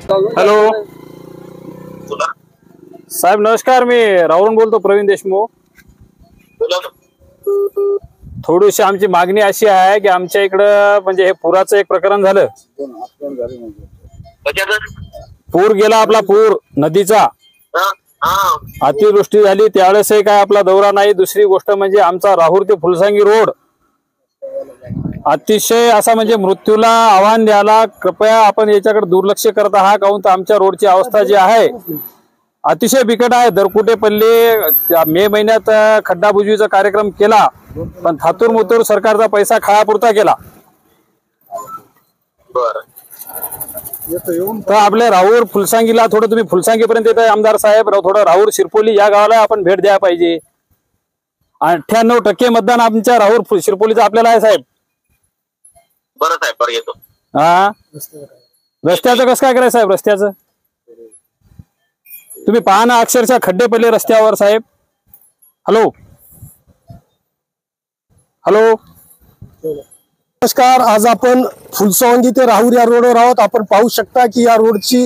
Hello साहेब, नमस्कार. मी राहुल बोलतो, प्रवीण देशमुख. थोडीशी आमची मागणी अशी आहे की आमच्या इकडं म्हणजे हे पुराचं एक प्रकरण झालं. पूर गेला, आपला पूर नदीचा अतिवृष्टी झाली त्यावेळेस काय आपला दौरा नाही. दुसरी गोष्ट म्हणजे आमचा राहूर ते फुलसांगी रोड अतिशय असा म्हणजे मृत्यूला आव्हान द्यायला, कृपया आपण याच्याकडे दुर्लक्ष करत आहात. काहून तर आमच्या रोडची अवस्था जी आहे अतिशय बिकट आहे. दरकुटे पल्ले मे महिन्यात खड्डा बुजवीचा कार्यक्रम केला, पण थातूर मुतूर सरकारचा पैसा खायापुरता केला. तर आपल्या राहूर फुलसांगीला थोडं तुम्ही फुलसांगीपर्यंत येत आहे आमदार साहेब, थोडं राहूर शिरपोली या गावाला आपण भेट द्यायला पाहिजे. 98% मतदान आमच्या राहूर शिरपोलीचं आपल्याला आहे साहेब. बरं साहेब, बरं येतो. हा, रस्त्याचं कसं काय करायचं साहेब? रस्त्याचं तुम्ही पहा ना, अक्षरशः खड्डे पडले रस्त्यावर साहेब. हॅलो हॅलो नमस्कार. आज आपण फुलसावंगी ते राहूर या रोडवर आहोत. आपण पाहू शकता की या रोडची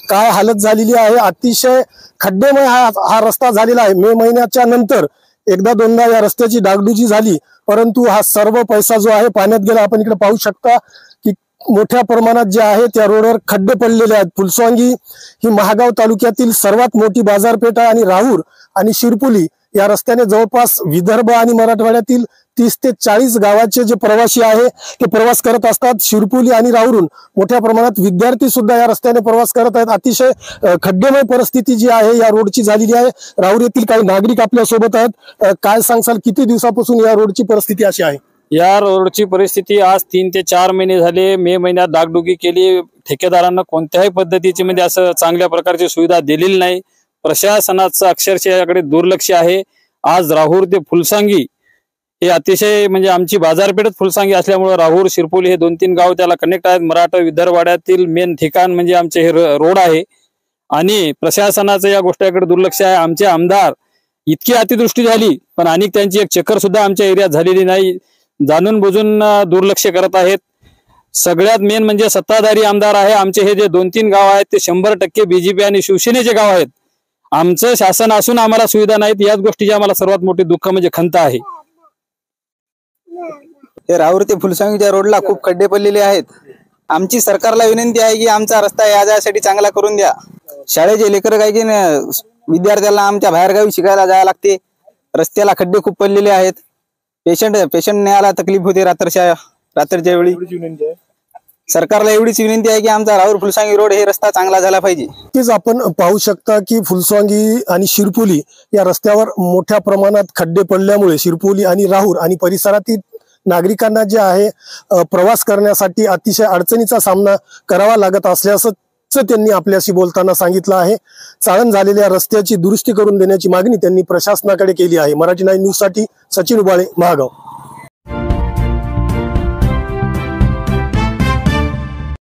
काय हालत झालेली आहे. अतिशय खड्डेमय हा रस्ता झालेला आहे. मे महिन्याच्या नंतर एकदा दोनदा या रस्त्याची डागडुजी झाली, परंतु हा सर्व पैसा जो आहे पाण्यात गेला. आपण इकडे पाहू शकता की मोठ्या प्रमाणात जे आहे त्या रोडवर खड्डे पडलेले आहेत. फुलसावंगी ही महागाव तालुक्यातील सर्वात मोठी बाजारपेठ आहे आणि राहूर आणि शिरपुली या रस्त्याने जवळपास विदर्भ आणि मराठवाड्यातील 30 ते 40 गावाचे जे प्रवासी आहे ते प्रवास करत असतात. शिरपुली आणि राहूरून मोठ्या प्रमाणात विद्यार्थी सुद्धा या रस्त्याने प्रवास करत आहेत. अतिशय खड्डेमय परिस्थिती जी आहे या रोडची झालेली आहे. राहूर येथील काही नागरिक आपल्या सोबत आहेत. काय सांगसाल, किती दिवसापासून या रोडची परिस्थिती अशी आहे? या रोडची परिस्थिती आज 3 ते 4 महिने झाले. मे महिन्यात डागडुगी केली. ठेकेदारांना कोणत्याही पद्धतीची म्हणजे असं चांगल्या प्रकारची सुविधा दिलेली नाही. प्रशासनाचं अक्षरशः याकडे दुर्लक्ष आहे. आज राहूर ते फुलसांगी हे अतिशय म्हणजे आमची बाजारपेठच फुलसांगी असल्यामुळे राहूर शिरपोली हे 2-3 गाव त्याला कनेक्ट आहेत. मराठा विदर्भवाड्यातील मेन ठिकाण म्हणजे आमचे हे रोड आहे आणि प्रशासनाचं या गोष्टीकडे दुर्लक्ष आहे. आमचे आमदार इतकी अतिवृष्टी झाली पण आणि त्यांची एक चक्कर सुद्धा आमच्या एरियात झालेली नाही. जाणून बुजून दुर्लक्ष करत आहेत. सगळ्यात मेन म्हणजे सत्ताधारी आमदार आहे. आमचे हे जे 2-3 गाव आहेत ते 100% बीजेपी आणि शिवसेनेचे गाव आहेत. आमचं शासन असून आम्हाला सुविधा नाहीत. याच गोष्टीची आम्हाला सर्वात मोठी दुःख म्हणजे खंत आहे. हे राहूर ते फुलसांगीच्या रोडला खूप खड्डे पडलेले आहेत. आमची सरकारला विनंती आहे की आमचा रस्ता या जायसाठी चांगला करून द्या. शाळेचे लेकर काही की विद्यार्थ्यांना आमच्या बाहेरगावी शिकायला जायला लागते. रस्त्याला खड्डे खूप पडलेले आहेत. पेशंट न्यायला तकलीफ होते रात्रीच्या वेळी. सरकारला एवढीच विनंती आहे की आमचा राहूर फुलसांगी रोड हे रस्ता चांगला झाला पाहिजे. तेच आपण पाहू शकता की फुलसावंगी आणि शिरपुली या रस्त्यावर मोठ्या प्रमाणात खड्डे पडल्यामुळे शिरपुली आणि राहूर आणि परिसरातील नागरिकांना जे आहे प्रवास करण्यासाठी अतिशय अडचणीचा सामना करावा लागत असल्याचं त्यांनी आपल्याशी बोलताना सांगितलं आहे. चाळण झालेल्या रस्त्याची दुरुस्ती करून देण्याची मागणी त्यांनी प्रशासनाकडे केली आहे. मराठी 9 न्यूज साठी सचिन उबाळे, महागाव.